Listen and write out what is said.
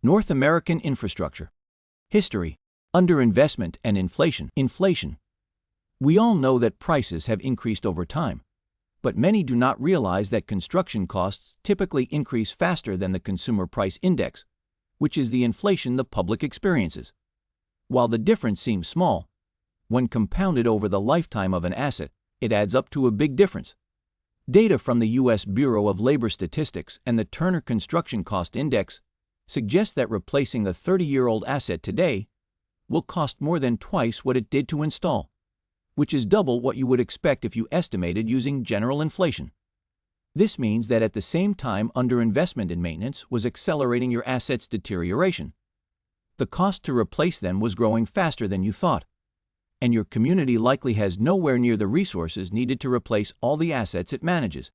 North American infrastructure. History, underinvestment, and inflation. We all know that prices have increased over time, but many do not realize that construction costs typically increase faster than the Consumer Price Index, which is the inflation the public experiences. While the difference seems small, when compounded over the lifetime of an asset, it adds up to a big difference. Data from the U.S. Bureau of Labor Statistics and the Turner Construction Cost Index suggest that replacing a 30-year-old asset today will cost more than twice what it did to install, which is double what you would expect if you estimated using general inflation. This means that at the same time underinvestment in maintenance was accelerating your assets' deterioration, the cost to replace them was growing faster than you thought, and your community likely has nowhere near the resources needed to replace all the assets it manages.